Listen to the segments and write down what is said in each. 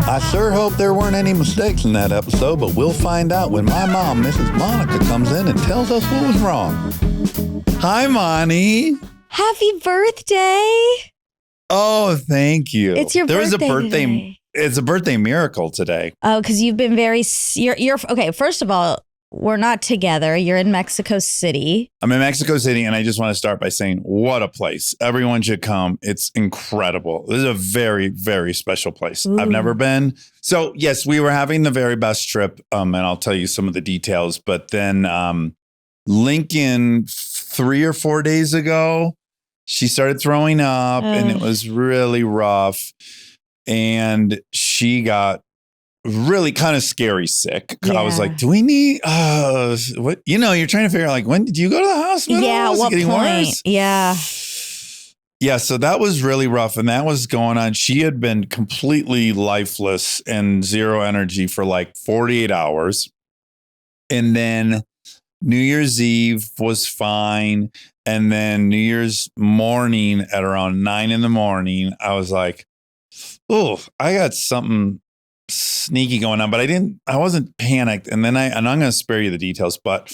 I sure hope there weren't any mistakes in that episode, but we'll find out when my mom, Mrs. Monica, comes in and tells us what was wrong. Hi, Monty. Happy birthday. Oh, thank you. It's your birthday today. It's a birthday miracle today. Oh, because you've been you're okay. First of all, we're not together. You're in Mexico City. I'm in Mexico City, and I just want to start by saying, what a place. Everyone should come. It's incredible. This is a very, very special place. Ooh. I've never been. So, yes, we were having the very best trip, and I'll tell you some of the details. But then Lincoln, 3 or 4 days ago, she started throwing up, and it was really rough. And she got really kind of scary sick. Yeah. I was like, do we need, what? You know, you're trying to figure out, like, when did you go to the hospital? Yeah, was what it getting point? Worse? Yeah. Yeah, so that was really rough. And that was going on. She had been completely lifeless and zero energy for like 48 hours. And then New Year's Eve was fine. And then New Year's morning at around 9 a.m, I was like, oh, I got something sneaky going on, but I wasn't panicked. And then I'm going to spare you the details, but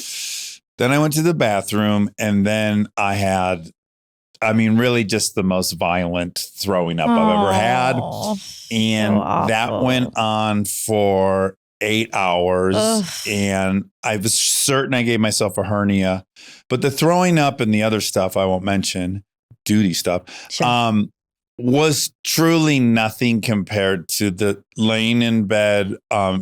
then I went to the bathroom, and then I had, really just the most violent throwing up I've ever had. And so that went on for 8 hours. Ugh. And I was certain I gave myself a hernia, but the throwing up and the other stuff I won't mention, duty stuff, sure. Was truly nothing compared to the laying in bed,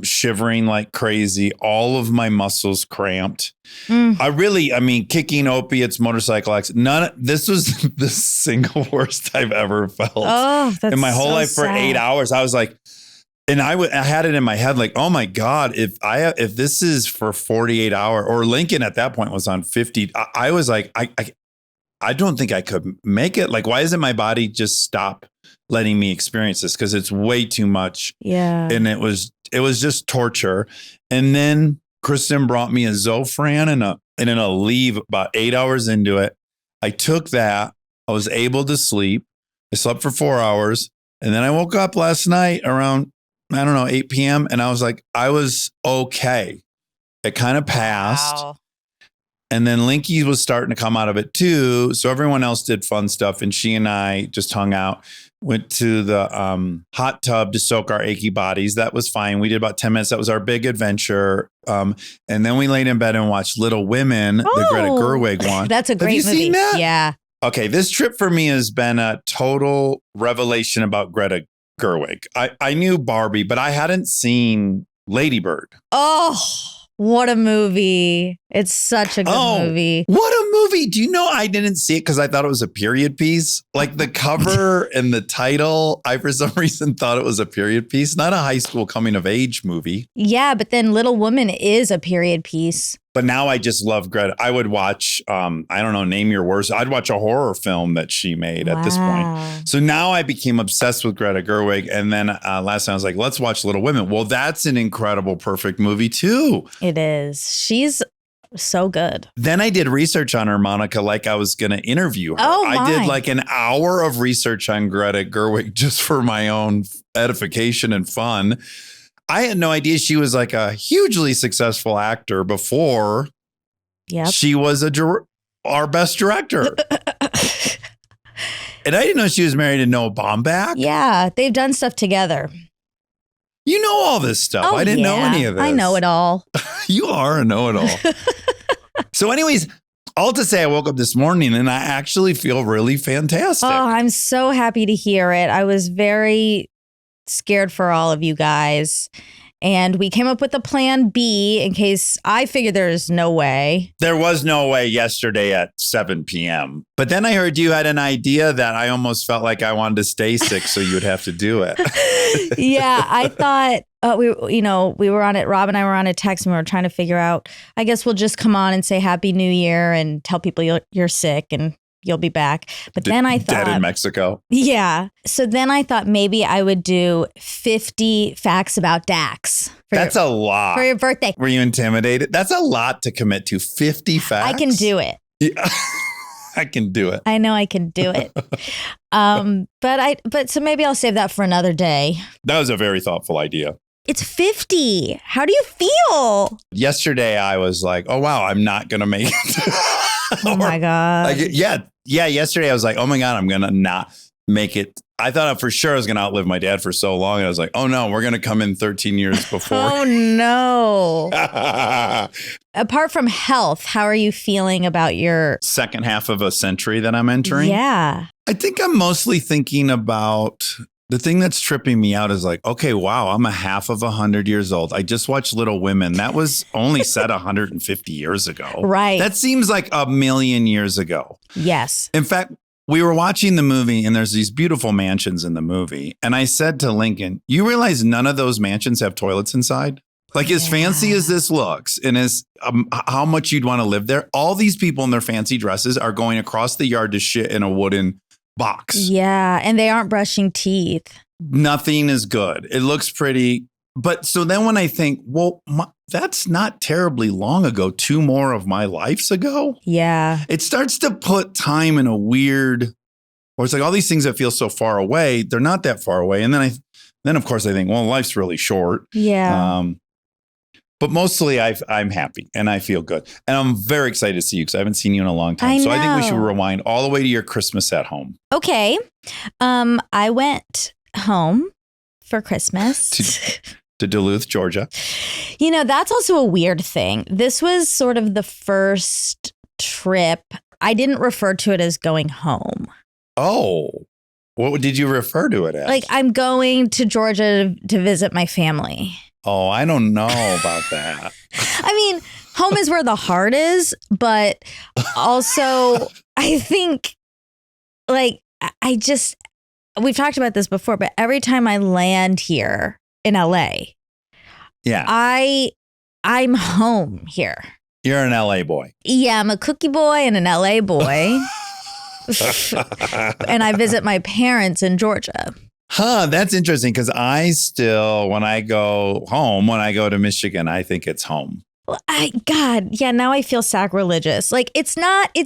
shivering like crazy, all of my muscles cramped. Kicking opiates, motorcycle accidents, this was the single worst I've ever felt in my whole life. For 8 hours. I was like, and I had it in my head, like, oh my God, if this is for 48 hours, or Lincoln at that point was on 50, I was like, I don't think I could make it. Like, why doesn't my body just stop letting me experience this? Because it's way too much. Yeah. And it was just torture. And then Kristen brought me a Zofran and an Aleve about 8 hours into it. I took that. I was able to sleep. I slept for 4 hours. And then I woke up last night around, 8 p.m. And I was like, I was okay. It kind of passed. Wow. And then Linky was starting to come out of it too. So everyone else did fun stuff. And she and I just hung out, went to the hot tub to soak our achy bodies. That was fine. We did about 10 minutes. That was our big adventure. And then we laid in bed and watched Little Women, the Greta Gerwig one. That's a great movie. Have you seen that? Yeah. Okay. This trip for me has been a total revelation about Greta Gerwig. I knew Barbie, but I hadn't seen Lady Bird. Oh, what a movie. It's such a good movie. What a movie. Do you know I didn't see it because I thought it was a period piece? Like the cover and the title, I for some reason thought it was a period piece, not a high school coming of age movie. Yeah, but then Little Woman is a period piece. But now I just love Greta. I would watch, name your worst. I'd watch a horror film that she made at this point. So now I became obsessed with Greta Gerwig. And then last time I was like, let's watch Little Women. Well, that's an incredible, perfect movie too. It is. She's so good. Then I did research on her, Monica, like I was going to interview her. Oh, I did like an hour of research on Greta Gerwig just for my own edification and fun. I had no idea she was like a hugely successful actor before she was our best director. And I didn't know she was married to Noah Baumbach. Yeah, they've done stuff together. You know all this stuff. I didn't know any of this. I know it all. You are a know-it-all. So anyways, all to say, I woke up this morning and I actually feel really fantastic. Oh, I'm so happy to hear it. I was very scared for all of you guys. And we came up with a plan B in case I figured there's no way. There was no way yesterday at 7 p.m. But then I heard you had an idea that I almost felt like I wanted to stay sick, so you would have to do it. Yeah, I thought we were on it. Rob and I were on a text and we were trying to figure out, I guess we'll just come on and say Happy New Year and tell people you're sick and you'll be back. But then I thought, dead in Mexico. Yeah. So then I thought maybe I would do 50 facts about Dax. That's a lot. For your birthday. Were you intimidated? That's a lot to commit to. 50 facts. I can do it. Yeah. I can do it. I know I can do it. But so maybe I'll save that for another day. That was a very thoughtful idea. It's 50. How do you feel? Yesterday, I was like, oh, wow, I'm not going to make it. Oh, my God. Yeah. Yesterday, I was like, oh, my God, I'm going to not make it. I thought for sure I was going to outlive my dad for so long. And I was like, oh, no, we're going to come in 13 years before. Oh, no. Apart from health, how are you feeling about your second half of a century that I'm entering? Yeah. I think I'm mostly thinking about the thing that's tripping me out is like, okay, wow, I'm a half of 100 years old. I just watched Little Women. That was only set 150 years ago. Right. That seems like a million years ago. Yes. In fact, we were watching the movie and there's these beautiful mansions in the movie. And I said to Lincoln, you realize none of those mansions have toilets inside? Like as fancy as this looks and as how much you'd want to live there, all these people in their fancy dresses are going across the yard to shit in a wooden box. Yeah. And they aren't brushing teeth. Nothing is good. It looks pretty. But so then when I think, well, that's not terribly long ago, 2 more of my lives ago. Yeah. It starts to put time in a weird, or it's like all these things that feel so far away, they're not that far away. And then of course I think, well, life's really short. Yeah. But mostly I'm happy and I feel good. And I'm very excited to see you because I haven't seen you in a long time. I think we should rewind all the way to your Christmas at home. Okay. I went home for Christmas. To Duluth, Georgia. You know, that's also a weird thing. This was sort of the first trip. I didn't refer to it as going home. Oh, what did you refer to it as? Like I'm going to Georgia to visit my family. Oh, I don't know about that. I mean, home is where the heart is, but also I think like we've talked about this before, but every time I land here in LA, yeah, I'm home here. You're an LA boy. Yeah, I'm a cookie boy and an LA boy. And I visit my parents in Georgia. Huh, that's interesting because I still, when I go to Michigan, I think it's home. God, yeah, now I feel sacrilegious. Like it's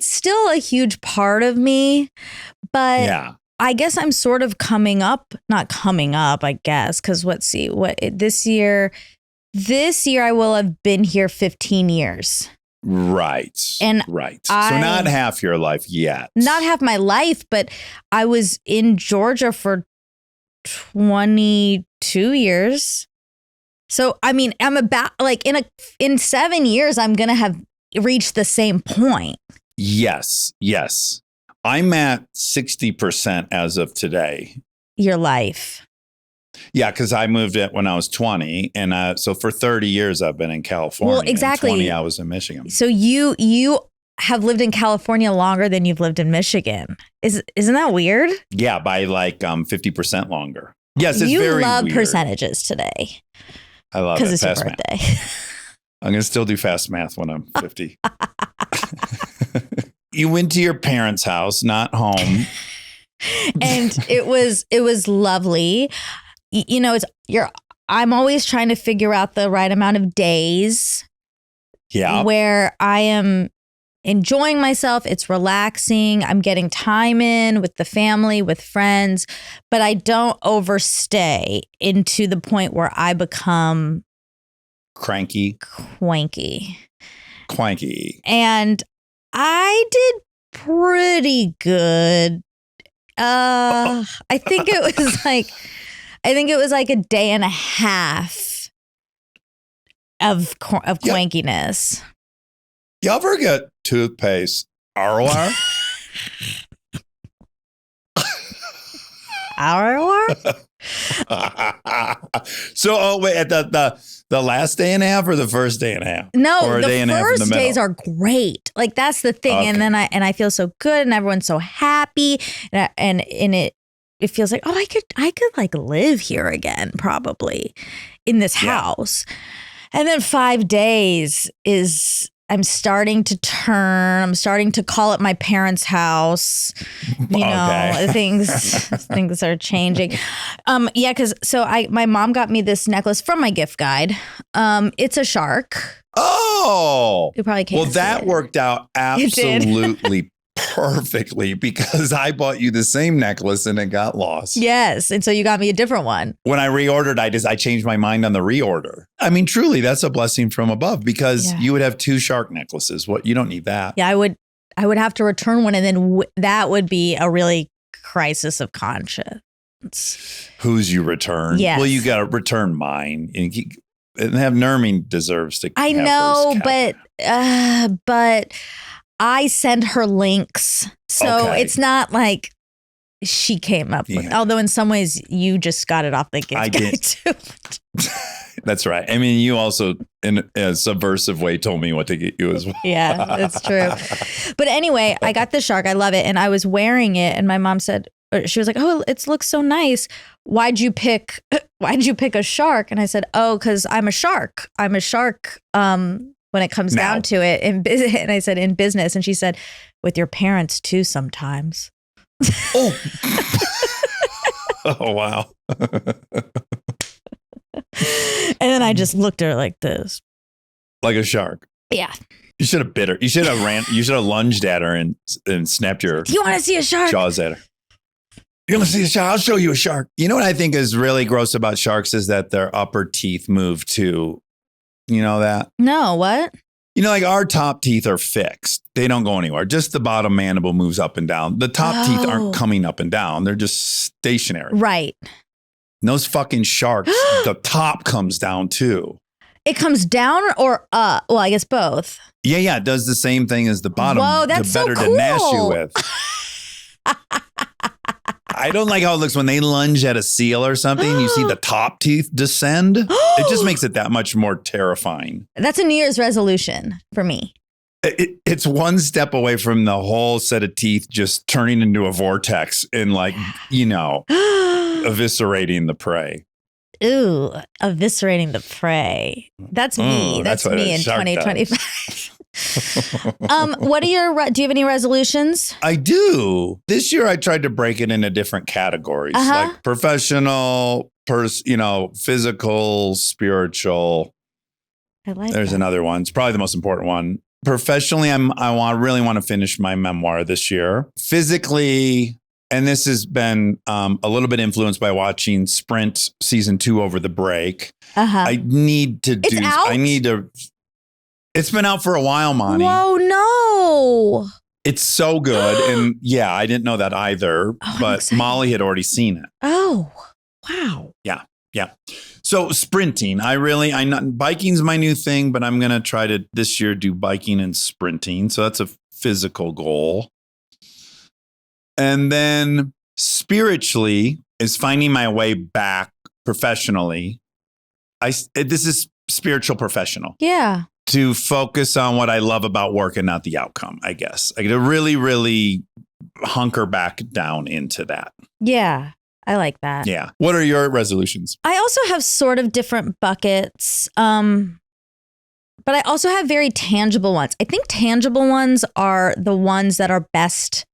still a huge part of me, but yeah. I guess I'm sort of not coming up, I guess, because this year I will have been here 15 years. Right. And right. So not half your life yet. Not half my life, but I was in Georgia for 22 years. So, I mean, I'm about like in 7 years, I'm going to have reached the same point. Yes. I'm at 60% as of today. Your life. Yeah, because I moved it when I was 20. And so for 30 years, I've been in California. Well, exactly. And 20, I was in Michigan. So you have lived in California longer than you've lived in Michigan. Isn't that weird? Yeah, by like 50% longer. Yes, it's you very love weird. Percentages today. I love it. Because it's your birthday. I'm going to still do fast math when I'm 50. You went to your parents' house, not home. And it was lovely. You know, I'm always trying to figure out the right amount of days. Yeah. Where I am enjoying myself. It's relaxing. I'm getting time in with the family, with friends, but I don't overstay into the point where I become cranky, cwanky. And I did pretty good. I think it was like a day and a half of cwankiness. You ever get toothpaste ROR? So, wait, at the last day and a half or the first day and a half? No, or a the day and a half in the first middle? days are great. Like that's the thing, okay. And then I feel so good, and everyone's so happy, and it feels like, oh, I could like live here again, probably in this house. And then 5 days is. I'm starting to call it my parents' house. You know, things are changing. Yeah, because my mom got me this necklace from my gift guide. It's a shark. Oh, you probably can't. Well, that worked out absolutely perfectly because I bought you the same necklace and it got lost. Yes. And so you got me a different one. When I reordered, I changed my mind on the reorder. I mean, truly, that's a blessing from above because you would have 2 shark necklaces. What? You don't need that. Yeah, I would have to return one, and then that would be a really crisis of conscience. Whose you return? Yes. Well, you got to return mine. And have Nerming deserves to. I know, but I send her links, so it's not like she came up with. Although in some ways, you just got it off the gift guide too. That's right. I mean, you also, in a subversive way, told me what to get you as well. Yeah, that's true. But anyway, I got the shark. I love it, and I was wearing it, and my mom said, she was like, "Oh, it looks so nice. Why'd you pick a shark?" And I said, "Oh, because I'm a shark. I'm a shark. When it comes down to it, and I said in business." And she said, "With your parents too, sometimes." Oh, oh wow. And then I just looked at her like this, like a shark. Yeah. You should have bit her. You should have You should have lunged at her and snapped your. Do you want to see a shark? Jaws at her. You want to see a shark? I'll show you a shark. You know what I think is really gross about sharks is that their upper teeth move too. You know that? No, what? You know, like our top teeth are fixed. They don't go anywhere. Just the bottom mandible moves up and down. The top teeth aren't coming up and down. They're just stationary. Right. And those fucking sharks, the top comes down too. It comes down or up? Well, I guess both. Yeah. It does the same thing as the bottom. Whoa, that's the better so cool. to gnash you with. I don't like how it looks when they lunge at a seal or something. You see the top teeth descend. It just makes it that much more terrifying. That's a New Year's resolution for me. It's one step away from the whole set of teeth just turning into a vortex and eviscerating the prey. Ooh, eviscerating the prey. That's me. That's me in 2025. What are do you have any resolutions? I do. This year I tried to break it into different categories, like professional, physical, spiritual. There's another one. It's probably the most important one. Professionally, I really want to finish my memoir this year. Physically, and this has been a little bit influenced by watching Sprint season 2 over the break. I need to do. I need to. It's been out for a while, Monty. Whoa, no. It's so good. And yeah, I didn't know that either, but Molly had already seen it. Oh, wow. Yeah. So sprinting, biking's my new thing, but I'm going to try to this year do biking and sprinting. So that's a physical goal. And then spiritually is finding my way back professionally. This is spiritual professional. Yeah. To focus on what I love about work and not the outcome, I guess. I to really, really hunker back down into that. Yeah, I like that. Yeah. What are your resolutions? I also have sort of different buckets, but I also have very tangible ones. I think tangible ones are the ones that are best,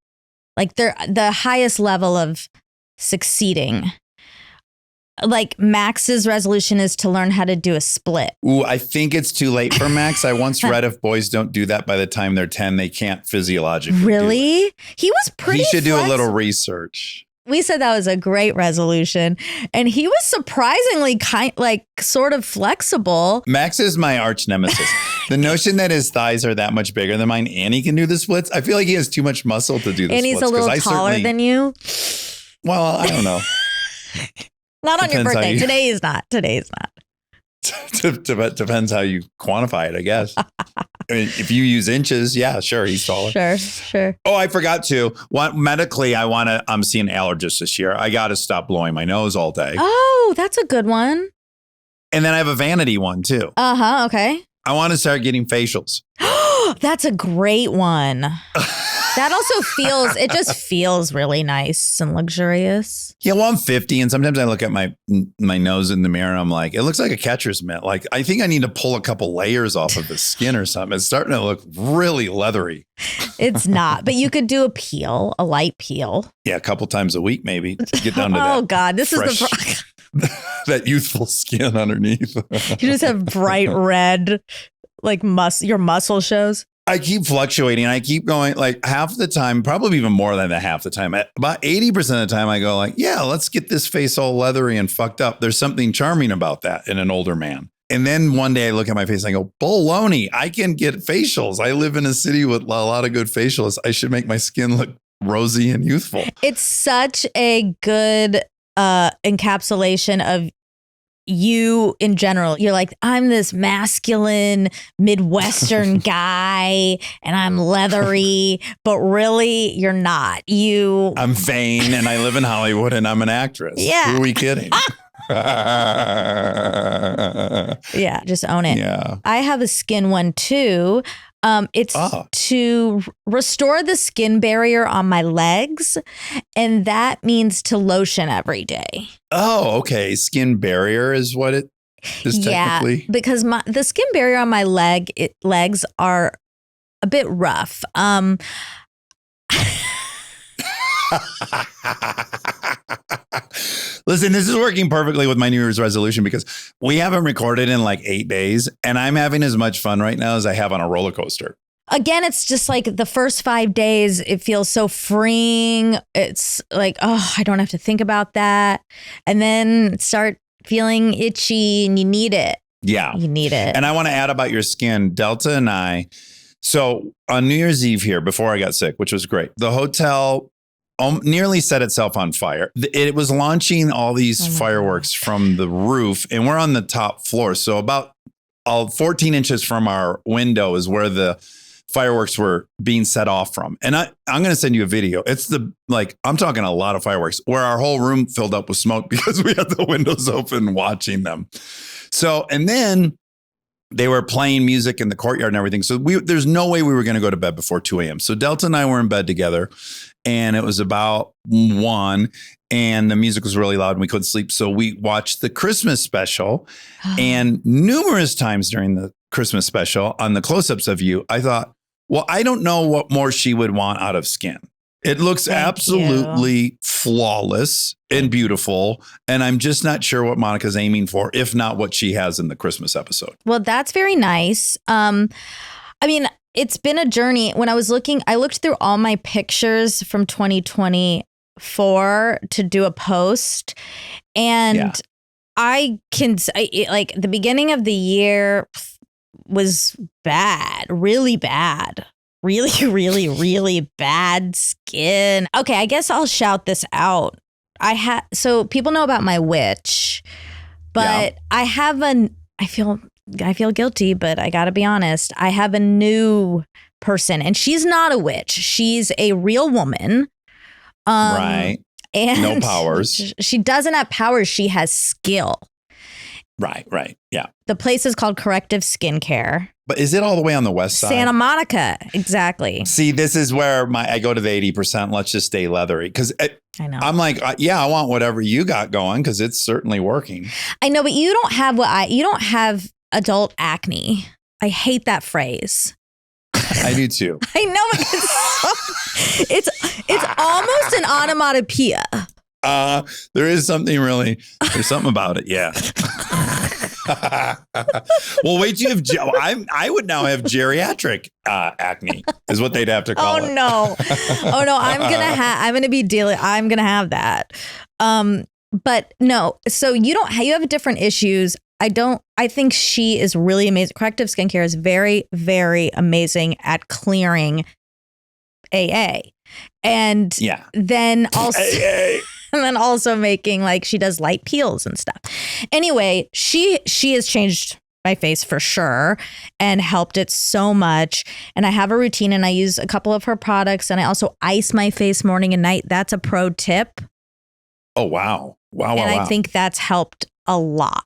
like they're the highest level of succeeding. Like Max's resolution is to learn how to do a split. Ooh, I think it's too late for Max. I once read if boys don't do that by the time they're 10, they can't physiologically. Really? He was pretty. He should do a little research. We said that was a great resolution, and he was surprisingly sort of flexible. Max is my arch nemesis. The notion that his thighs are that much bigger than mine and he can do the splits. I feel like he has too much muscle to do the splits. And he's a little taller than you. Well, I don't know. Not on your birthday. Today is not. Depends how you quantify it, I guess. I mean, if you use inches, yeah, sure, he's taller. Sure. Oh, I forgot to. Medically, I'm seeing an allergist this year. I got to stop blowing my nose all day. Oh, that's a good one. And then I have a vanity one too. Okay. I want to start getting facials. That's a great one. That also just feels really nice and luxurious. Yeah, well, I'm 50 and sometimes I look at my nose in the mirror and I'm like, it looks like a catcher's mitt. Like, I think I need to pull a couple layers off of the skin or something. It's starting to look really leathery. It's not, but you could do a light peel. Yeah, a couple times a week maybe to get down to that. Oh, God, this fresh, is that youthful skin underneath. You just have bright red, like your muscle shows. I keep fluctuating. I keep going like half the time, probably even more than half the time. About 80% of the time I go like, yeah, let's get this face all leathery and fucked up. There's something charming about that in an older man. And then one day I look at my face and I go, baloney, I can get facials. I live in a city with a lot of good facialists. I should make my skin look rosy and youthful. It's such a good encapsulation of you in general. You're like, I'm this masculine Midwestern guy and I'm leathery, but really you're not. I'm vain and I live in Hollywood and I'm an actress. Yeah. Who are we kidding? Yeah, just own it. Yeah. I have a skin one too. It's to restore the skin barrier on my legs. And that means to lotion every day. Oh, okay. Skin barrier is what it is technically. Yeah, because the skin barrier on my legs are a bit rough. Listen, this is working perfectly with my New Year's resolution because we haven't recorded in like 8 days and I'm having as much fun right now as I have on a roller coaster. Again, it's just like the first 5 days, it feels so freeing. It's like, oh, I don't have to think about that. And then start feeling itchy and you need it. Yeah. You need it. And I want to add about your skin. Delta and I, so on New Year's Eve here, before I got sick, which was great, the hotel nearly set itself on fire. It was launching all these fireworks from the roof and we're on the top floor. So about 14 inches from our window is where the fireworks were being set off from. And I'm going to send you a video. It's I'm talking a lot of fireworks where our whole room filled up with smoke because we had the windows open watching them. So, and then they were playing music in the courtyard and everything. So there's no way we were going to go to bed before 2 a.m. So Delta and I were in bed together and it was about 1 and the music was really loud and we couldn't sleep. So we watched the Christmas special and numerous times during the Christmas special on the close-ups of you, I thought, well, I don't know what more she would want out of skin. It looks absolutely flawless and beautiful. And I'm just not sure what Monica's aiming for, if not what she has in the Christmas episode. Well, that's very nice. I mean, it's been a journey. When I looked through all my pictures from 2024 to do a post. And I can say, like, the beginning of the year was bad, really bad. Really, really, really bad skin. Okay, I guess I'll shout this out. So people know about my witch, but I feel guilty, but I gotta be honest. I have a new person and she's not a witch. She's a real woman. Right. And no powers. She doesn't have powers. She has skill. Right. Yeah. The place is called Corrective Skincare. But is it all the way on the west side? Santa Monica. Exactly. See, this is where I go to the 80%. Let's just stay leathery. Because I know. I'm like, I want whatever you got going because it's certainly working. I know, but you don't have you don't have adult acne. I hate that phrase. I do too. I know, but it's almost an onomatopoeia. There's something about it. Yeah. Well, wait till you have, I would now have geriatric acne is what they'd have to call it. Oh no. I'm going to have that. But no, so you have different issues. I think she is really amazing. Corrective Skincare is very, very amazing at clearing AA. And then also, and then also making she does light peels and stuff. Anyway, she has changed my face for sure and helped it so much. And I have a routine and I use a couple of her products and I also ice my face morning and night. That's a pro tip. Oh, wow. And I think that's helped a lot.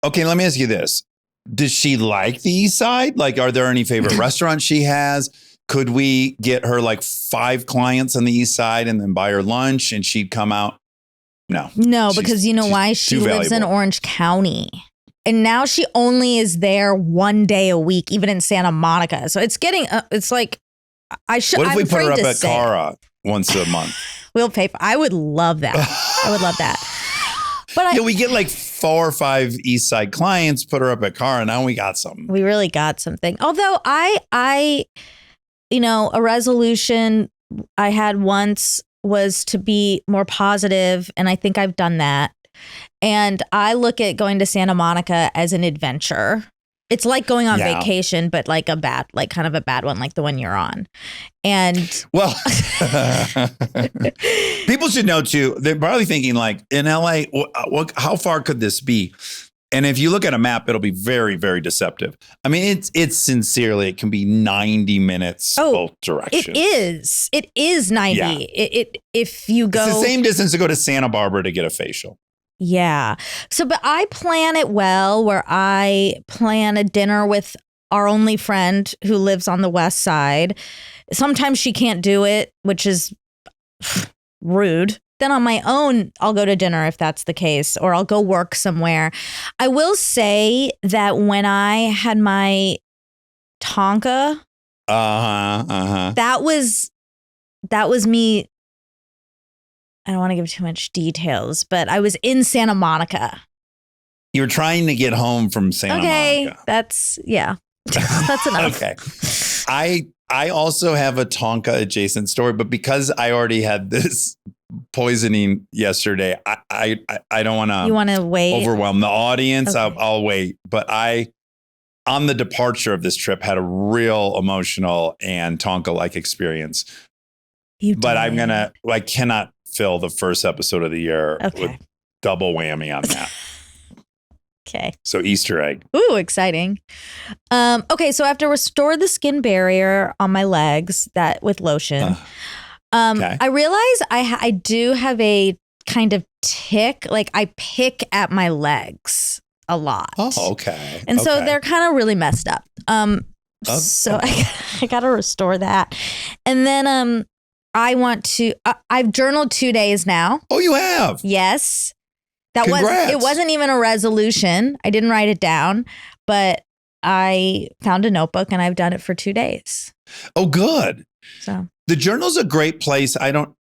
Okay, let me ask you this. Does she like the East Side? Are there any favorite restaurants she has? Could we get her 5 clients on the East Side and then buy her lunch and she'd come out? No, because you know why? She lives in Orange County. And now she only is there 1 day a week, even in Santa Monica. So it's getting, it's like, What if we put her up at Cara once a month? We'll pay for, I would love that. I would love that. But we get 4 or 5 East Side clients, put her up at car, and now we got something. We really got something. Although I, a resolution I had once was to be more positive, and I think I've done that. And I look at going to Santa Monica as an adventure. It's like going on vacation, but like kind of a bad one, like the one you're on. And well, people should know too, they're probably thinking like in LA, how far could this be? And if you look at a map, it'll be very, very deceptive. I mean, it's sincerely, it can be 90 minutes both directions. It is 90. Yeah. If you go. It's the same distance to go to Santa Barbara to get a facial. Yeah. So, but I plan it well, where I plan a dinner with our only friend who lives on the West Side. Sometimes she can't do it, which is rude. Then on my own, I'll go to dinner if that's the case, or I'll go work somewhere. I will say that when I had my Tonka, that was me. I don't want to give too much details, but I was in Santa Monica. You were trying to get home from Santa Monica. That's enough. Okay. I also have a Tonka adjacent story, but because I already had this poisoning yesterday, I don't want to. You want to wait? Overwhelm the audience. Okay. I'll wait. But on the departure of this trip, had a real emotional and Tonka-like experience. But I cannot fill the first episode of the year with double whammy on that. Okay. So Easter egg. Ooh, exciting. Okay, so I have to restore the skin barrier on my legs with lotion. I realize I do have a kind of tick. Like I pick at my legs a lot. Oh, okay. And so they're kind of really messed up. So I got to restore that. And then I want to, I've journaled 2 days now. Oh, you have? Yes. Congrats. It wasn't even a resolution. I didn't write it down, but I found a notebook and I've done it for 2 days. Oh, good. So the journal's a great place.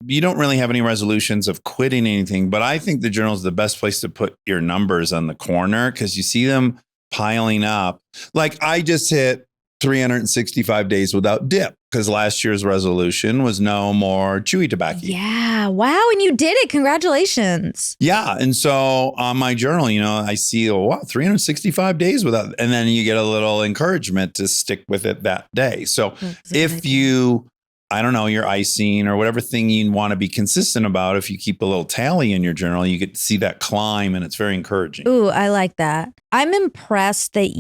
You don't really have any resolutions of quitting anything, but I think the journal's the best place to put your numbers on the corner because you see them piling up. Like I just hit 365 days without dip because last year's resolution was no more chewy tobacco. Yeah. Wow. And you did it. Congratulations. Yeah. And so on my journal, I see, 365 days without, and then you get a little encouragement to stick with it that day. So if you, I don't know, you're icing or whatever thing you want to be consistent about, if you keep a little tally in your journal, you get to see that climb and it's very encouraging. Ooh, I like that. I'm impressed that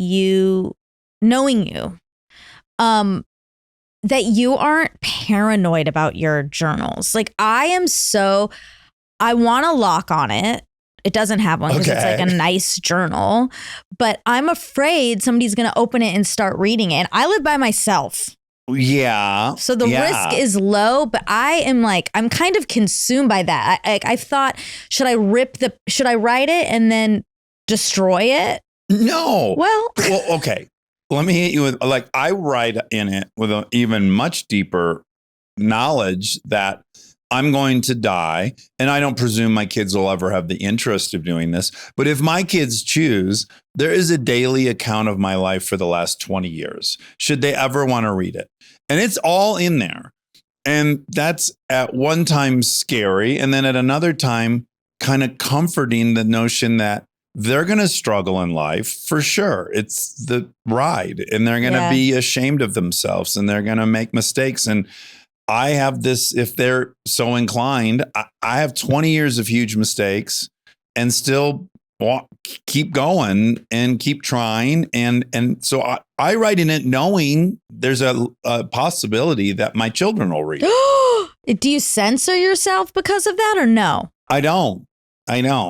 knowing you, that you aren't paranoid about your journals. Like I want to lock on it. It doesn't have one because it's like a nice journal, but I'm afraid somebody's going to open it and start reading it. And I live by myself. Yeah. So the risk is low, but I'm kind of consumed by that. I've thought, should I write it and then destroy it? No. Well, okay. Let me hit you with, I write in it with an even much deeper knowledge that I'm going to die. And I don't presume my kids will ever have the interest of doing this. But if my kids choose, there is a daily account of my life for the last 20 years, should they ever want to read it. And it's all in there. And that's at one time scary. And then at another time, kind of comforting the notion that they're going to struggle in life for sure. It's the ride and they're going to be ashamed of themselves and they're going to make mistakes. And I have this, if they're so inclined, I have 20 years of huge mistakes and still keep going and keep trying. And so I write in it knowing there's a possibility that my children will read. Do you censor yourself because of that or no? I don't.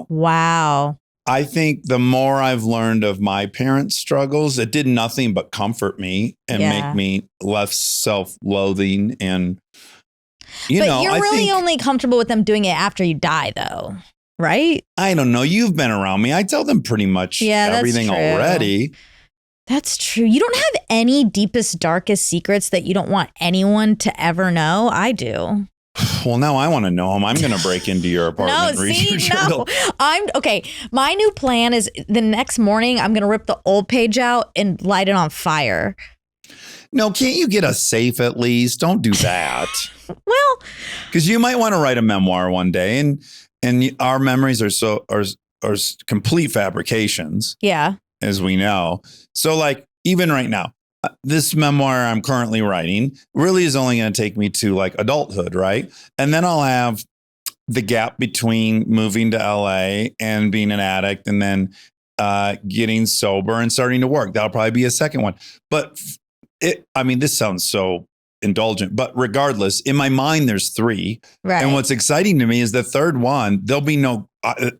Wow. I think the more I've learned of my parents' struggles, it did nothing but comfort me and make me less self-loathing. And, but you're really only comfortable with them doing it after you die, though, right? I don't know. You've been around me. I tell them pretty much everything already. That's true. You don't have any deepest, darkest secrets that you don't want anyone to ever know. I do. Well, now I want to know him. I'm going to break into your apartment. No, read your see, no. journal. I'm okay. My new plan is the next morning, I'm going to rip the old page out and light it on fire. No, can't you get a safe at least? Don't do that. Well, because you might want to write a memoir one day, and our memories are complete fabrications. Yeah, as we know. So, like, even right now, this memoir I'm currently writing really is only going to take me to like adulthood, right? And then I'll have the gap between moving to LA and being an addict, and then getting sober and starting to work. That'll probably be a second one. But this sounds so indulgent, but regardless, in my mind, there's 3. right. And what's exciting to me is the third one,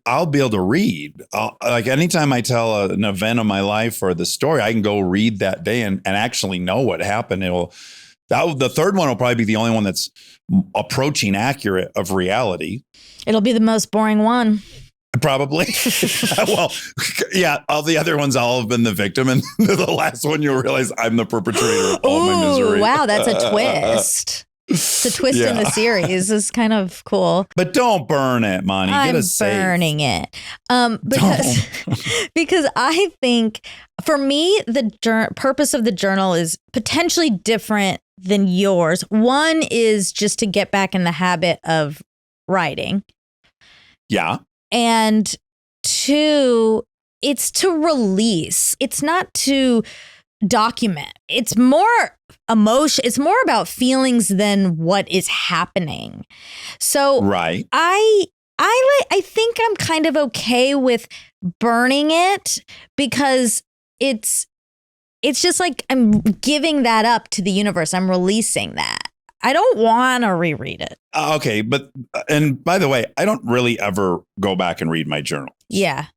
I'll be able to read. Like anytime I tell an event of my life or the story, I can go read that day and actually know what happened. The third one will probably be the only one that's approaching accurate of reality. It'll be the most boring one. Probably. Well, yeah, all the other ones, I'll have been the victim. And the last one, you'll realize I'm the perpetrator of all my misery. Wow, that's a twist. It's a twist in the series. It's kind of cool. But don't burn it, Monty. Get a safe. I'm burning it. Because I think for me, the purpose of the journal is potentially different than yours. One is just to get back in the habit of writing. Yeah. And 2, it's to release. It's not to document. It's more emotion. It's more about feelings than what is happening. So right. I think I'm kind of okay with burning it because it's just like I'm giving that up to the universe. I'm releasing that. I don't want to reread it. Okay. And by the way, I don't really ever go back and read my journal. Yeah.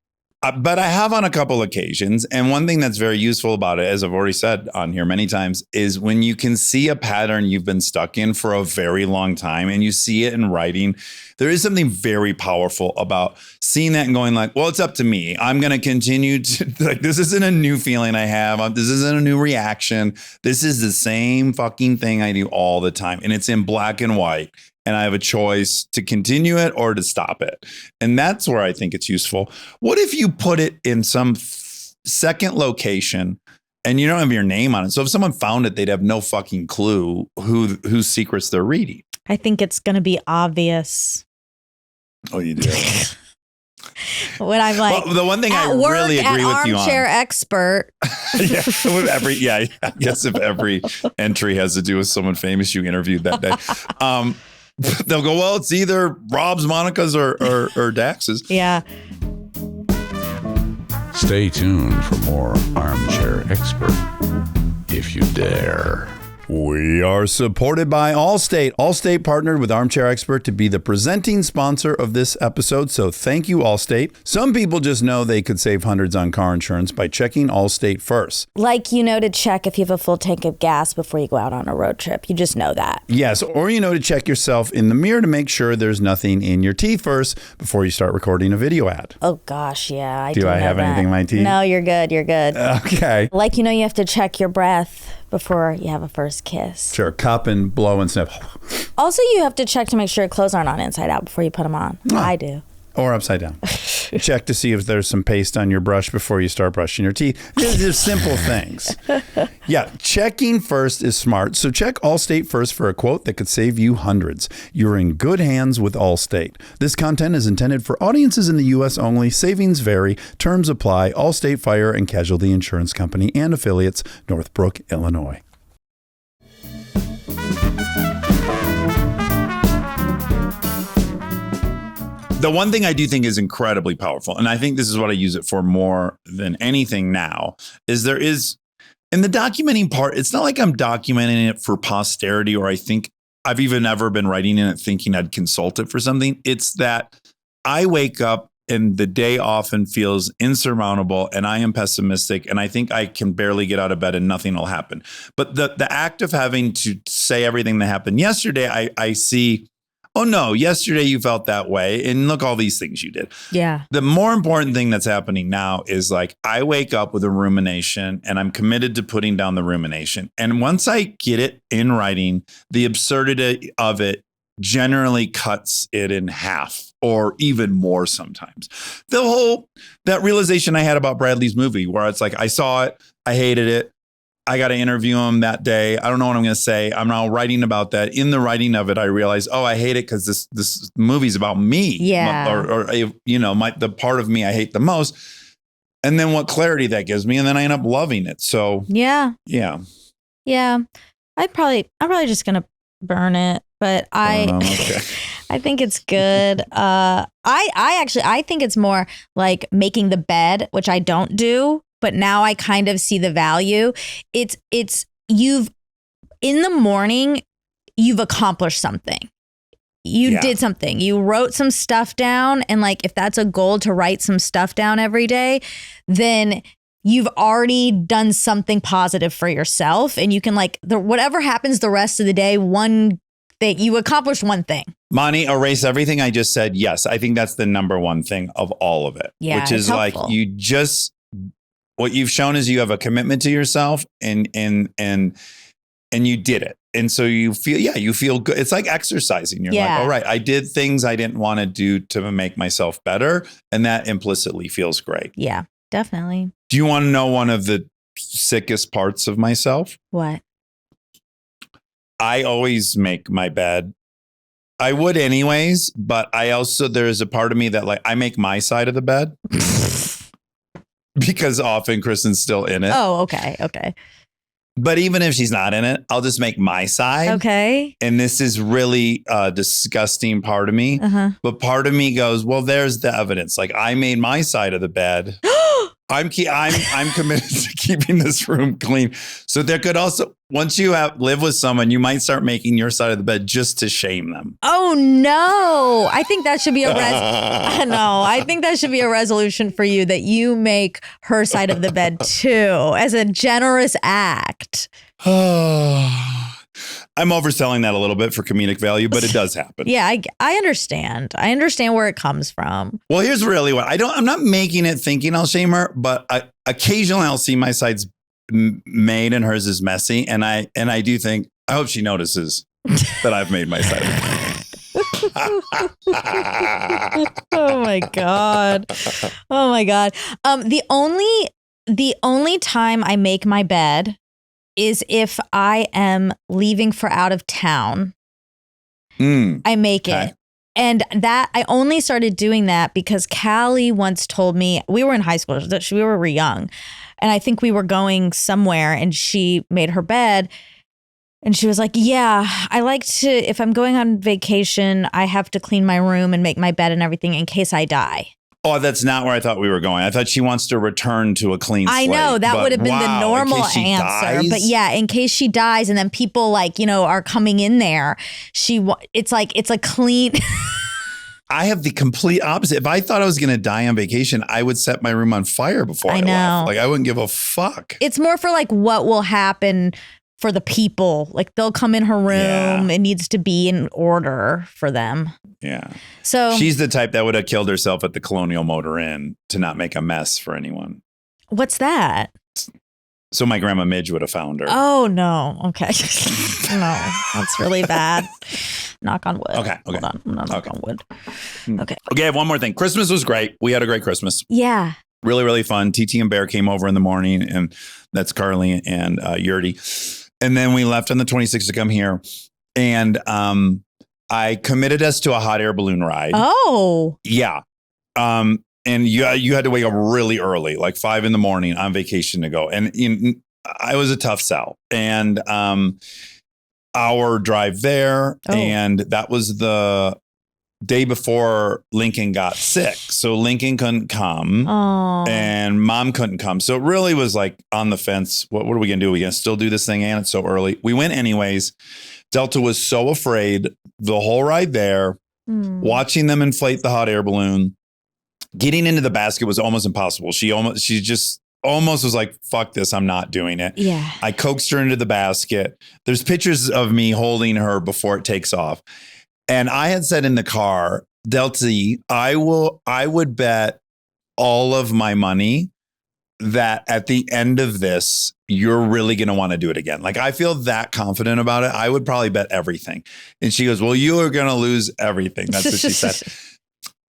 But I have on a couple occasions. And one thing that's very useful about it, as I've already said on here many times, is when you can see a pattern you've been stuck in for a very long time and you see it in writing, there is something very powerful about seeing that and going like, well, it's up to me. I'm going to continue to, like, this isn't a new feeling I have. This isn't a new reaction. This is the same fucking thing I do all the time. And it's in black and white. And I have a choice to continue it or to stop it. And that's where I think it's useful. What if you put it in some second location and you don't have your name on it? So if someone found it, they'd have no fucking clue whose secrets they're reading. I think it's going to be obvious. Oh, you do? When I'm like, well, the one thing I really agree with you on. Armchair Expert. I guess if every entry has to do with someone famous you interviewed that day. They'll go, well, it's either Rob's, Monica's, or Dax's. Yeah. Stay tuned for more Armchair Expert, if you dare. We are supported by Allstate. Allstate partnered with Armchair Expert to be the presenting sponsor of this episode, so thank you, Allstate. Some people just know they could save hundreds on car insurance by checking Allstate first. Like, to check if you have a full tank of gas before you go out on a road trip. You just know that. Yes, or to check yourself in the mirror to make sure there's nothing in your teeth first before you start recording a video ad. Oh, gosh, yeah. Do I have anything in my teeth? No, you're good. You're good. Okay. Like, you have to check your breath before you have a first kiss. Sure, cup and blow and sniff. Also, you have to check to make sure your clothes aren't on inside out before you put them on. Oh. I do. Or upside down. Check to see if there's some paste on your brush before you start brushing your teeth. Just simple things. Yeah, checking first is smart. So check Allstate first for a quote that could save you hundreds. You're in good hands with Allstate. This content is intended for audiences in the U.S. only. Savings vary. Terms apply. Allstate Fire and Casualty Insurance Company and affiliates, Northbrook, Illinois. The one thing I do think is incredibly powerful, and I think this is what I use it for more than anything now, is there is, in the documenting part, it's not like I'm documenting it for posterity, or I think I've even ever been writing in it thinking I'd consult it for something. It's that I wake up and the day often feels insurmountable and I am pessimistic and I think I can barely get out of bed and nothing will happen. But the act of having to say everything that happened yesterday, I see, oh no, yesterday you felt that way. And look, all these things you did. Yeah. The more important thing that's happening now is like, I wake up with a rumination and I'm committed to putting down the rumination. And once I get it in writing, the absurdity of it generally cuts it in half or even more sometimes. That realization I had about Bradley's movie where it's like, I saw it, I hated it. I got to interview him that day. I don't know what I'm going to say. I'm now writing about that. In the writing of it, I realized, I hate it because this movie's about me. Yeah. Or the part of me I hate the most. And then what clarity that gives me. And then I end up loving it. So yeah. Yeah. I'm probably just going to burn it, but Okay. I think it's good. I think it's more like making the bed, which I don't do. But now I kind of see the value. In the morning, you've accomplished something. You did something. You wrote some stuff down. And like, if that's a goal to write some stuff down every day, then you've already done something positive for yourself. And you can whatever happens the rest of the day, one thing, you accomplished one thing. Monty, erase everything I just said. Yes, I think that's the number one thing of all of it. Yeah, which is like, what you've shown is you have a commitment to yourself and you did it. And so you feel good. It's like exercising. You're like, all right, I did things I didn't want to do to make myself better. And that implicitly feels great. Yeah, definitely. Do you want to know one of the sickest parts of myself? What? I always make my bed. I would anyways, but there's a part of me that I make my side of the bed. Because often Kristen's still in it. Oh, okay. But even if she's not in it, I'll just make my side. Okay. And this is really a disgusting part of me. Uh-huh. But part of me goes, well, there's the evidence. Like I made my side of the bed. I'm committed to keeping this room clean. So there could also, once you live with someone, you might start making your side of the bed just to shame them. Oh no! I think that should be I think that should be a resolution for you that you make her side of the bed too, as a generous act. I'm overselling that a little bit for comedic value, but it does happen. Yeah, I understand. I understand where it comes from. Well, here's really what I'm not making it thinking I'll shame her, but occasionally I'll see my side's made and hers is messy. And I do think, I hope she notices that I've made my side. Oh my God. The only time I make my bed is if I am leaving for out of town. I make it. And that I only started doing that because Callie once told me, we were in high school, we were young. And I think we were going somewhere and she made her bed. And she was like, yeah, I like to, if I'm going on vacation, I have to clean my room and make my bed and everything in case I die. Oh, that's not where I thought we were going. I thought she wants to return to a clean slate. I know that would have been the normal answer. But yeah, in case she dies and then people are coming in there, it's a clean. I have the complete opposite. If I thought I was going to die on vacation, I would set my room on fire before I left. I wouldn't give a fuck. It's more for what will happen for the people. They'll come in her room. Yeah. It needs to be in order for them. Yeah. So she's the type that would have killed herself at the Colonial Motor Inn to not make a mess for anyone. What's that? So my grandma Midge would have found her. Oh, no. Okay. No, that's really bad. Knock on wood. Okay. Hold on. I'm not knock on wood. Okay. Okay. I have one more thing. Christmas was great. We had a great Christmas. Yeah. Really, really fun. TT and Bear came over in the morning, and that's Carly and Yurdi. And then we left on the 26th to come here. And I committed us to a hot air balloon ride. Oh. Yeah. And you had to wake up really early, 5 a.m. on vacation to go. And I was a tough sell. And our drive there. Oh. And that was the day before Lincoln got sick. So Lincoln couldn't come. Oh. And Mom couldn't come. So it really was on the fence. What are we going to do? Are we going to still do this thing? And it's so early. We went anyways. Delta was so afraid the whole ride there, watching them inflate the hot air balloon, getting into the basket was almost impossible. She just almost was like, fuck this. I'm not doing it. Yeah. I coaxed her into the basket. There's pictures of me holding her before it takes off. And I had said in the car, Delta, I would bet all of my money that at the end of this, you're really going to want to do it again. Like, I feel that confident about it. I would probably bet everything. And she goes, well, you are going to lose everything. That's what she said.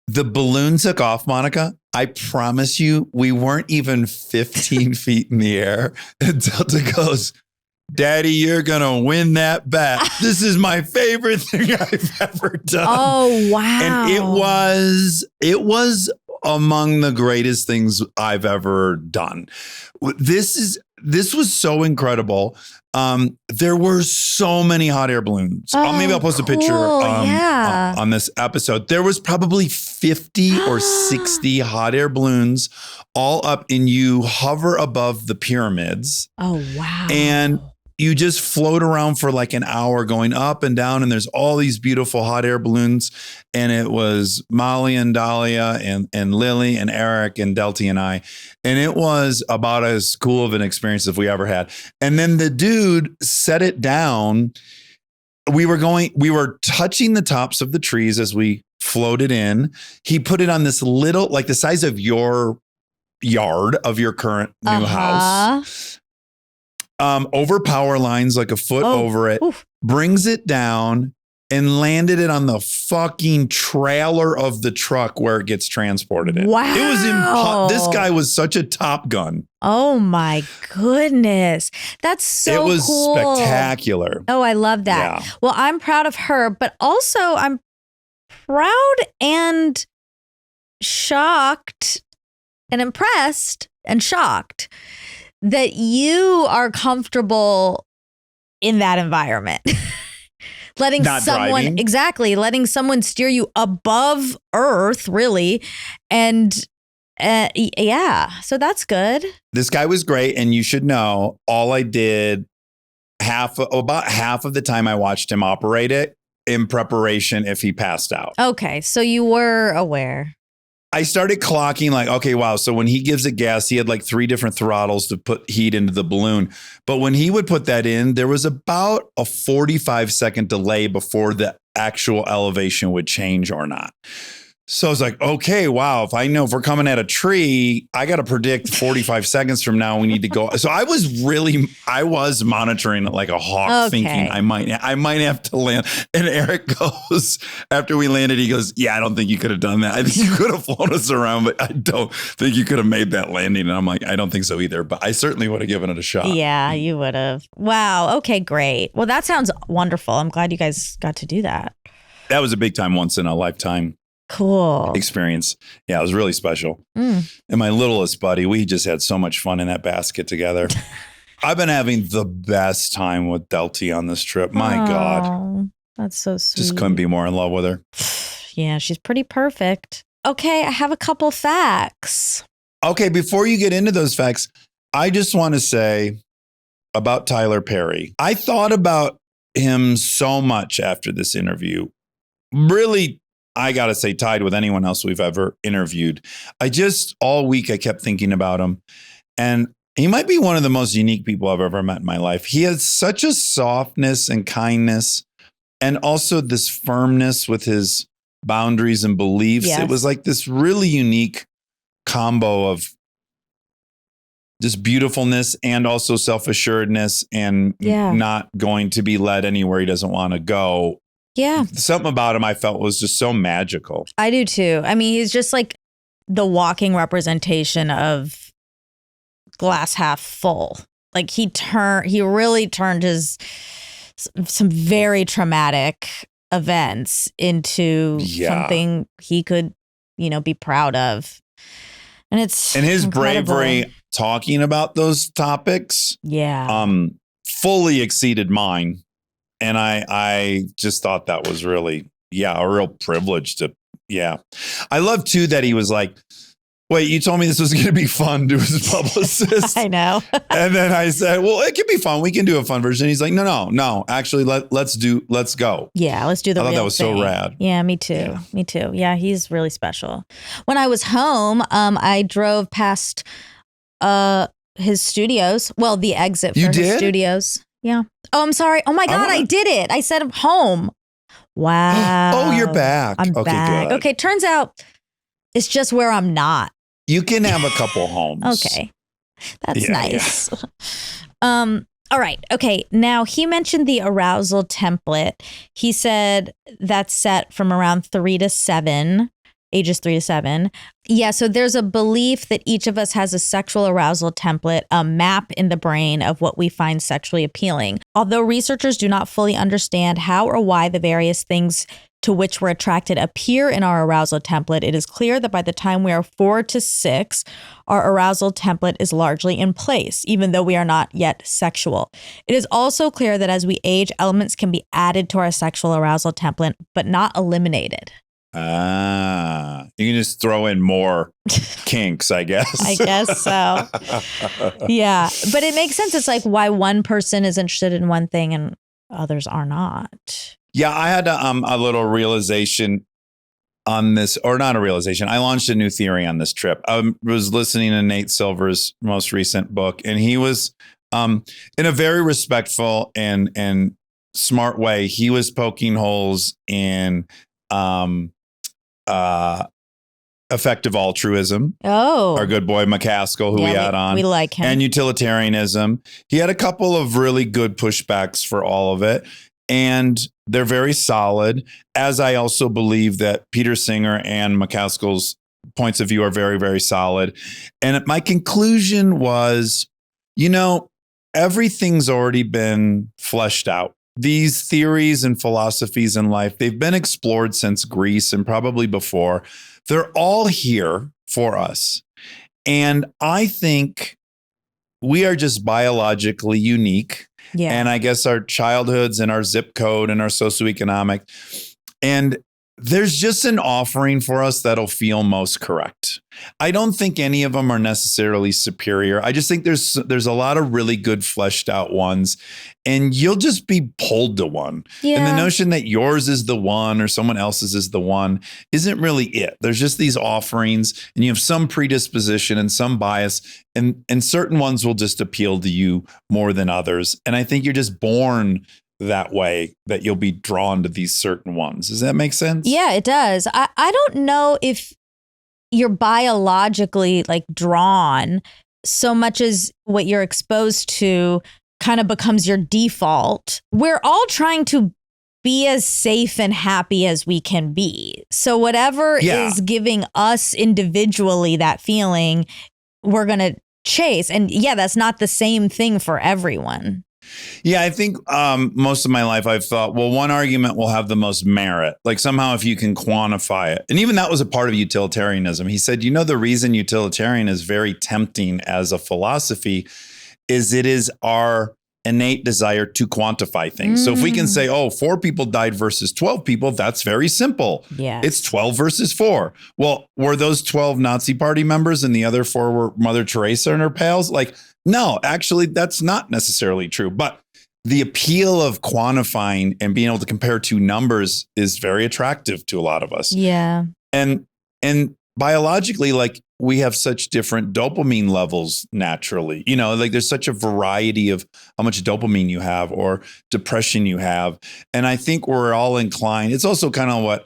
The balloon took off, Monica. I promise you, we weren't even 15 feet in the air. And Delta goes, Daddy, you're going to win that bet. This is my favorite thing I've ever done. Oh, wow. And it was among the greatest things I've ever done. This was so incredible. There were so many hot air balloons. Maybe I'll post a picture on this episode. There was probably 50 or 60 hot air balloons all up, and you hover above the pyramids. Oh, wow. And you just float around for like an hour going up and down, and there's all these beautiful hot air balloons. And it was Molly and Dahlia and Lily and Eric and Delty and I. And it was about as cool of an experience as we ever had. And then the dude set it down. We were touching the tops of the trees as we floated in. He put it on this little, like the size of your yard of your current new house. Over power lines, like a foot over it, brings it down and landed it on the fucking trailer of the truck where it gets transported in. Wow. It was this guy was such a Top Gun. Oh my goodness. That's so cool. It was spectacular. Oh, I love that. Yeah. Well, I'm proud of her, but also I'm proud and shocked and impressed and shocked that you are comfortable in that environment. letting someone steer you above Earth, really. And so that's good. This guy was great. And you should know, all I did about half of the time I watched him operate it in preparation if he passed out. Okay. So you were aware. I started clocking like, okay, wow. So when he gives it gas, he had like 3 different throttles to put heat into the balloon. But when he would put that in, there was about a 45-second delay before the actual elevation would change or not. So I was like, okay, wow. If we're coming at a tree, I got to predict 45 seconds from now we need to go. So I was monitoring it like a hawk, thinking I might have to land. And Eric goes, after we landed, he goes, yeah, I don't think you could have done that. I think you could have flown us around, but I don't think you could have made that landing. And I'm like, I don't think so either, but I certainly would have given it a shot. Yeah, you would have. Wow. Okay, great. Well, that sounds wonderful. I'm glad you guys got to do that. That was a big time, once in a lifetime. Cool experience. Yeah, it was really special. And my littlest buddy, we just had so much fun in that basket together. I've been having the best time with Delty on this trip. My God. That's so sweet. Just couldn't be more in love with her. Yeah, she's pretty perfect. Okay, I have a couple facts. Okay, before you get into those facts, I just want to say about Tyler Perry. I thought about him so much after this interview. Really, I got to say, tied with anyone else we've ever interviewed. All week, I kept thinking about him. And he might be one of the most unique people I've ever met in my life. He has such a softness and kindness, and also this firmness with his boundaries and beliefs. Yes. It was like this really unique combo of just beautifulness and also self-assuredness and not going to be led anywhere he doesn't want to go. Yeah. Something about him I felt was just so magical. I do too. I mean, he's just like the walking representation of glass half full. Like he really turned some very traumatic events into something he could, be proud of. And his incredible. Bravery talking about those topics. Yeah. Fully exceeded mine. And I just thought that was really, a real privilege to, I love too that he was like, wait, you told me this was going to be fun to his publicist. I know. And then I said, well, it can be fun. We can do a fun version. He's like, no, actually let's go. Yeah, let's do the real thing. I thought that was so rad. Yeah, me too. Yeah. Me too. Yeah, he's really special. When I was home, I drove past his studios. Well, the exit for his studios. Yeah. Oh, I'm sorry. Oh my God, I did it. I said home. Wow. Oh, you're back. I'm back. Good. Okay. Turns out it's just where I'm not. You can have a couple homes. Okay. That's nice. All right. Okay. Now, he mentioned the arousal template. He said that's set from around 3 to 7, ages 3 to 7. Yeah. So there's a belief that each of us has a sexual arousal template, a map in the brain of what we find sexually appealing. Although researchers do not fully understand how or why the various things to which we're attracted appear in our arousal template, it is clear that by the time we are 4 to 6, our arousal template is largely in place, even though we are not yet sexual. It is also clear that as we age, elements can be added to our sexual arousal template, but not eliminated. You can just throw in more kinks, I guess. I guess so. Yeah. But it makes sense. It's like why one person is interested in one thing and others are not. Yeah, I had a little realization on this, or not a realization. I launched a new theory on this trip. I was listening to Nate Silver's most recent book, and he was, in a very respectful and smart way, he was poking holes in effective altruism. Oh, our good boy McCaskill, who we had on. We like him. And utilitarianism. He had a couple of really good pushbacks for all of it. And they're very solid, as I also believe that Peter Singer and McCaskill's points of view are very, very solid. And my conclusion was, everything's already been fleshed out. These theories and philosophies in life, they've been explored since Greece and probably before. They're all here for us. And I think we are just biologically unique. Yeah. And I guess our childhoods and our zip code and our socioeconomic. And there's just an offering for us that'll feel most correct. I don't think any of them are necessarily superior. I just think there's a lot of really good fleshed out ones, and you'll just be pulled to one. Yeah. And the notion that yours is the one or someone else's is the one isn't really it. There's just these offerings, and you have some predisposition and some bias, and certain ones will just appeal to you more than others. And I think you're just born that way, that you'll be drawn to these certain ones. Does that make sense? Yeah, it does. I don't know if you're biologically like drawn so much as what you're exposed to kind of becomes your default. We're all trying to be as safe and happy as we can be. So whatever is giving us individually that feeling, we're going to chase. And yeah, that's not the same thing for everyone. Yeah, I think most of my life I've thought, well, one argument will have the most merit. Like somehow if you can quantify it. And even that was a part of utilitarianism. He said, the reason utilitarian is very tempting as a philosophy is it is our innate desire to quantify things. So if we can say, 4 people died versus 12 people, that's very simple. Yeah, it's 12 versus 4. Well, were those 12 Nazi Party members and the other 4 were Mother Teresa and her pals? Like, no, actually, that's not necessarily true. But the appeal of quantifying and being able to compare 2 numbers is very attractive to a lot of us. Yeah. And biologically, like we have such different dopamine levels naturally, like there's such a variety of how much dopamine you have or depression you have. And I think we're all inclined. It's also kind of what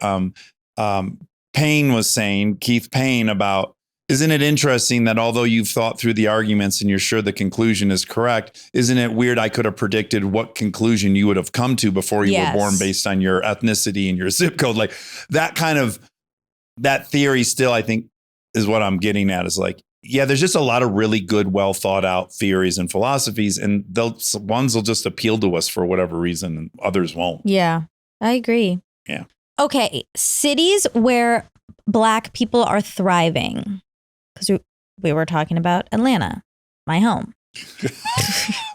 Payne was saying, Keith Payne, about, isn't it interesting that although you've thought through the arguments and you're sure the conclusion is correct, isn't it weird I could have predicted what conclusion you would have come to before you were born based on your ethnicity and your zip code? Like that theory still, I think, is what I'm getting at, is like, yeah, there's just a lot of really good, well thought out theories and philosophies, and those ones will just appeal to us for whatever reason and others won't. Yeah, I agree. Yeah. Okay. Cities where Black people are thriving. Because we were talking about Atlanta, my home.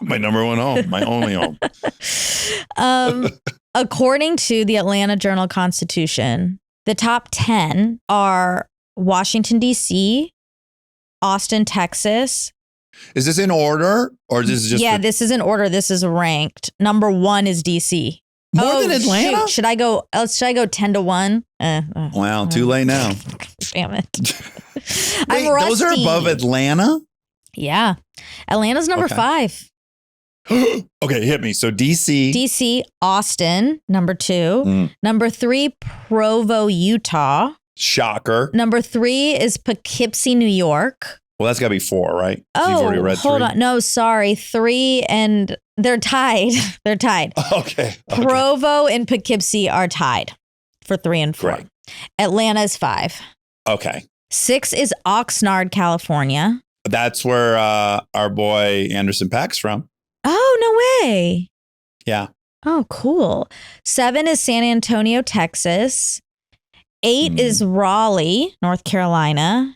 My number one home, my only home. According to the Atlanta Journal-Constitution, the top 10 are Washington, D.C., Austin, Texas. Is this in order, or is this just? Yeah, this is in order. This is ranked. Number 1 is D.C. More than Atlanta? Shoot. Should I go 10-1? Well, too late now. Damn it. Wait, those are above Atlanta? Yeah. Atlanta's number 5. Okay, hit me. So DC, Austin, number 2. Number 3, Provo, Utah. Shocker. Number 3 is Poughkeepsie, New York. Well, that's got to be 4, right? You've Oh, already read hold 3? on. No, sorry. 3 and they're tied. They're tied. Okay. Provo and Poughkeepsie are tied for 3 and 4. Great. Atlanta is 5. Okay. 6 is Oxnard, California. That's where our boy Anderson Paak's from. Oh, no way. Yeah. Oh, cool. 7 is San Antonio, Texas. 8 is Raleigh, North Carolina.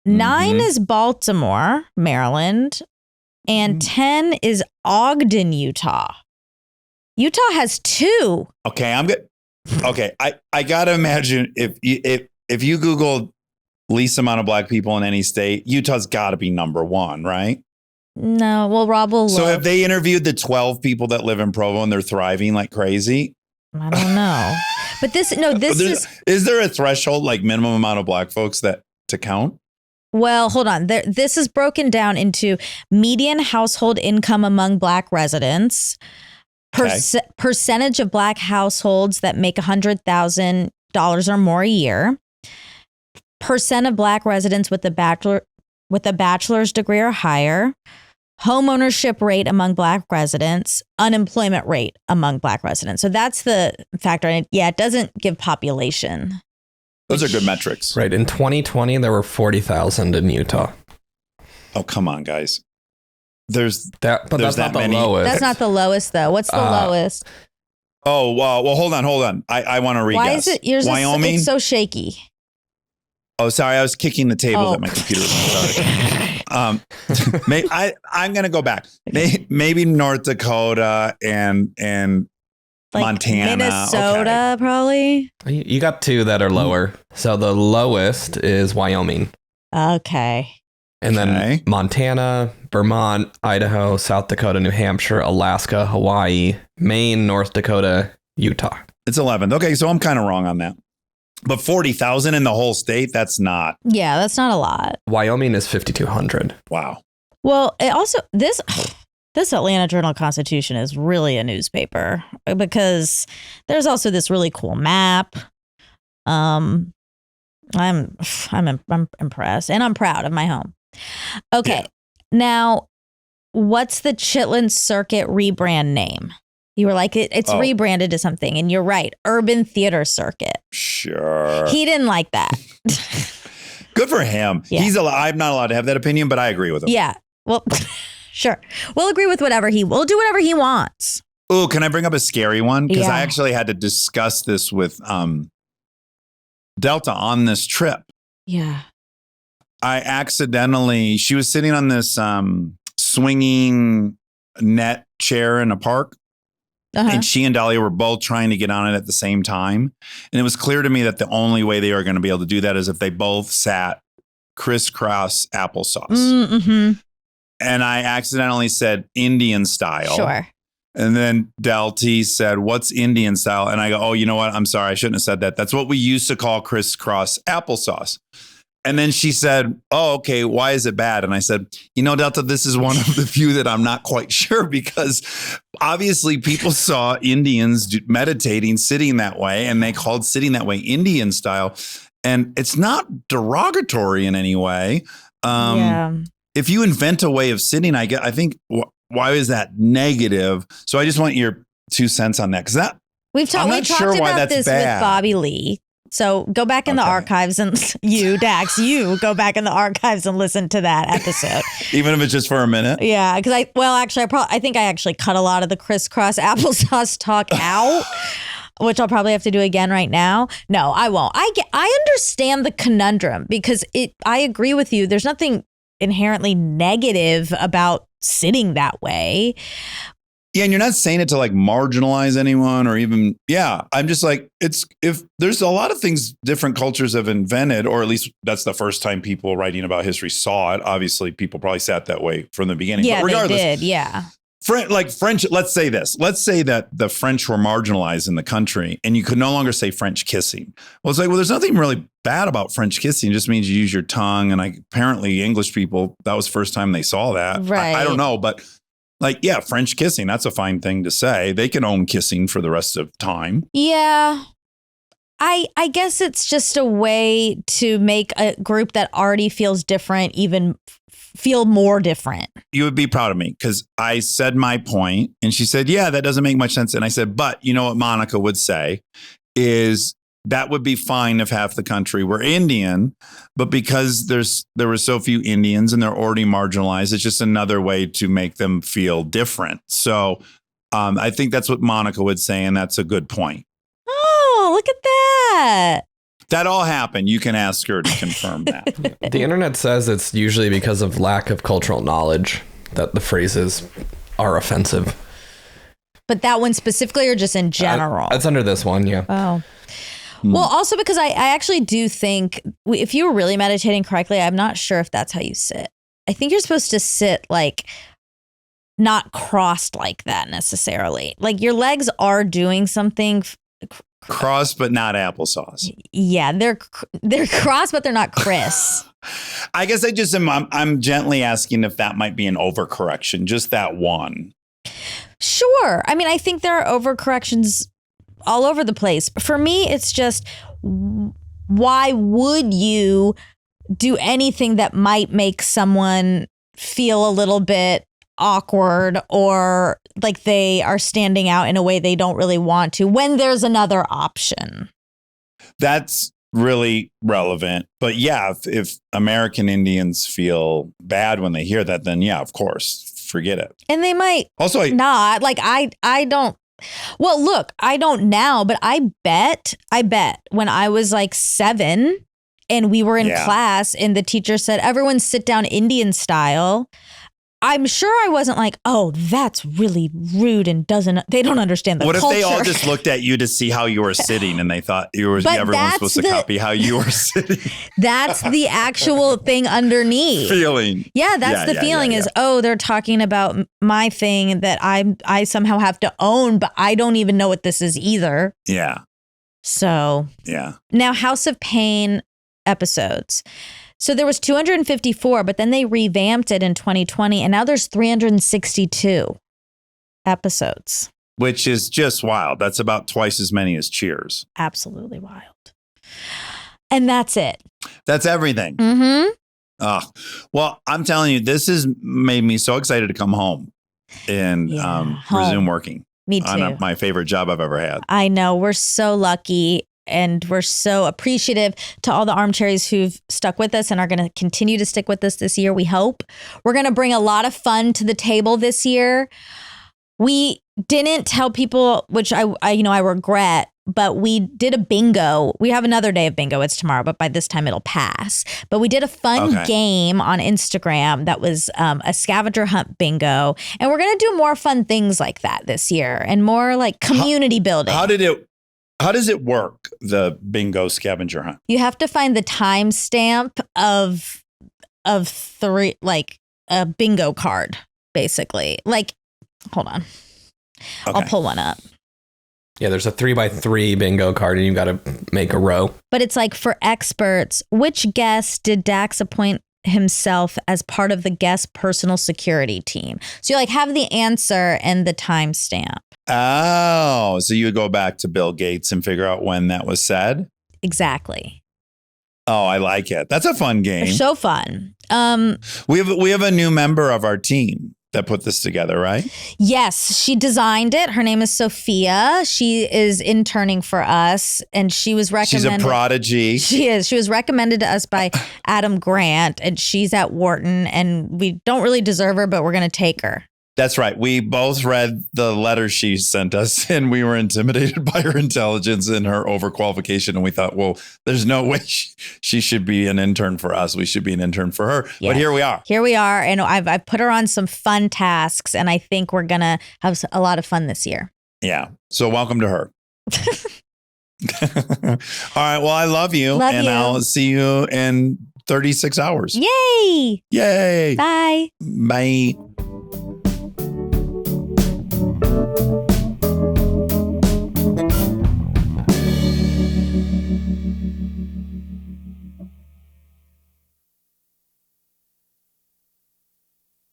9 is Baltimore, Maryland. And 10 is Ogden, Utah. Utah has 2. Okay, I'm good. Okay, I gotta imagine if you Googled least amount of black people in any state, Utah's got to be number 1, right? No, well, Rob will. So have they interviewed the 12 people that live in Provo and they're thriving like crazy? I don't know, but this is there a threshold, like minimum amount of black folks that to count? Well, hold on. This is broken down into median household income among black residents, percentage of black households that make $100,000 or more a year, percent of black residents with a bachelor's degree or higher, home ownership rate among black residents, unemployment rate among black residents. So that's the factor. And it doesn't give population. Those are good metrics. Right. In 2020, there were 40,000 in Utah. Oh, come on, guys. There's that, but there's that's not that the many. lowest. That's not the lowest, though. What's the lowest? Oh, well, hold on. I want to re-guess. Why is it yours? Wyoming? It's so shaky. Oh, sorry. I was kicking the table that my computer was on. Sorry. I'm going to go back. Maybe North Dakota and Like Montana. Minnesota, probably. You got 2 that are lower. So the lowest is Wyoming. Okay. And then Montana, Vermont, Idaho, South Dakota, New Hampshire, Alaska, Hawaii, Maine, North Dakota, Utah. It's 11th. Okay, so I'm kind of wrong on that. But 40,000 in the whole state, that's not. Yeah, that's not a lot. Wyoming is 5,200. Wow. Well, it also, this Atlanta Journal-Constitution is really a newspaper because there's also this really cool map. I'm impressed and I'm proud of my home. Okay. Yeah. Now, what's the Chitlin Circuit rebrand name? You were like, it's rebranded to something. And you're right. Urban Theater Circuit. Sure. He didn't like that. Good for him. Yeah. I'm not allowed to have that opinion, but I agree with him. Yeah. Well, sure. We'll agree with we'll do whatever he wants. Oh, can I bring up a scary one? Because Yeah. I actually had to discuss this with Delta on this trip. Yeah. She was sitting on this swinging net chair in a park. And she and Dahlia were both trying to get on it at the same time. And it was clear to me that the only way they were going to be able to do that is if they both sat crisscross applesauce. Mm-hmm. And I accidentally said Indian style. Sure. And then Del T said, "What's Indian style?" And I go, "Oh, you know what? I'm sorry. I shouldn't have said that. That's what we used to call crisscross applesauce." And then she said, "Oh, okay. Why is it bad?" And I said, Delta, this is one of the few that I'm not quite sure because obviously people saw Indians meditating, sitting that way, and they called sitting that way Indian style. And it's not derogatory in any way. If you invent a way of sitting, I think, why is that negative? So I just want your 2 cents on that. Because we talked about this bad. with Bobby Lee. So go back in the archives and Dax, go back in the archives and listen to that episode. Even if it's just for a minute? Yeah, because I think I actually cut a lot of the crisscross applesauce talk out, which I'll probably have to do again right now. No, I won't. I understand the conundrum because I agree with you. There's nothing inherently negative about sitting that way. Yeah, and you're not saying it to like marginalize anyone or even, I'm just like, if there's a lot of things different cultures have invented, or at least that's the first time people writing about history saw it. Obviously, people probably sat that way from the beginning. Yeah, but regardless, they did, yeah. French, let's say this. Let's say that the French were marginalized in the country and you could no longer say French kissing. Well, it's like, there's nothing really bad about French kissing. It just means you use your tongue. And apparently English people, that was the first time they saw that. Right. I don't know, but French kissing, that's a fine thing to say. They can own kissing for the rest of time. Yeah. I guess it's just a way to make a group that already feels different even feel more different. You would be proud of me because I said my point and she said, yeah, that doesn't make much sense. And I said, but you know what Monica would say is that would be fine if half the country were Indian. But because there were so few Indians and they're already marginalized, it's just another way to make them feel different. So I think that's what Monica would say. And that's a good point. Oh, look at that. That all happened. You can ask her to confirm that. The internet says it's usually because of lack of cultural knowledge that the phrases are offensive. But that one specifically or just in general? That's under this one, yeah. Oh. Well, also because I actually do think if you were really meditating correctly, I'm not sure if that's how you sit. I think you're supposed to sit like not crossed like that necessarily. Like your legs are doing something. Crossed, but not applesauce. Yeah, they're crossed, but they're not crisp. I guess I'm gently asking if that might be an overcorrection, just that one. Sure. I mean, I think there are overcorrections all over the place. For me, it's just, why would you do anything that might make someone feel a little bit awkward or like they are standing out in a way they don't really want to when there's another option? That's really relevant. But yeah, if American Indians feel bad when they hear that, then yeah, of course, forget it. And they might also not. Like I don't. Well, look, I don't now, but I bet when I was like 7 and we were in class and the teacher said, everyone sit down Indian style. I'm sure I wasn't like, oh, that's really rude and they don't understand the culture. What if they all just looked at you to see how you were sitting and they thought everyone was supposed to copy how you were sitting? That's the actual thing underneath. Feeling. Yeah, that's the feeling is, oh, they're talking about my thing that I somehow have to own, but I don't even know what this is either. Yeah. So. Yeah. Now, House of Pain episodes. So there was 254, but then they revamped it in 2020, and now there's 362 episodes. Which is just wild. That's about twice as many as Cheers. Absolutely wild. And that's it. That's everything. Mm-hmm. Well, I'm telling you, this has made me so excited to come home and resume working. Me too. On my favorite job I've ever had. I know. We're so lucky. And we're so appreciative to all the armchairs who've stuck with us and are going to continue to stick with us this year, we hope. We're going to bring a lot of fun to the table this year. We didn't tell people, which I regret, but we did a bingo. We have another day of bingo. It's tomorrow, but by this time it'll pass. But we did a fun game on Instagram that was a scavenger hunt bingo. And we're going to do more fun things like that this year and more like community building. How does it work, the bingo scavenger hunt? You have to find the timestamp of 3, like a bingo card, basically. Like, hold on. Okay. I'll pull one up. Yeah, there's a 3x3 bingo card and you've got to make a row. But it's like for experts, which guest did Dax appoint himself as part of the guest personal security team? So you like have the answer and the timestamp. Oh, so you would go back to Bill Gates and figure out when that was said? Exactly. Oh, I like it. That's a fun game. They're so fun. We have a new member of our team that put this together, right? Yes, she designed it. Her name is Sophia. She is interning for us, and she was recommended. She's a prodigy. She is. She was recommended to us by Adam Grant, and she's at Wharton, and we don't really deserve her, but we're going to take her. That's right. We both read the letter she sent us and we were intimidated by her intelligence and her overqualification. And we thought, well, there's no way she should be an intern for us. We should be an intern for her. Yes. But here we are. Here we are. And I've put her on some fun tasks and I think we're going to have a lot of fun this year. Yeah. So welcome to her. All right. Well, I love you. Love you. I'll see you in 36 hours. Yay. Yay. Bye. Bye.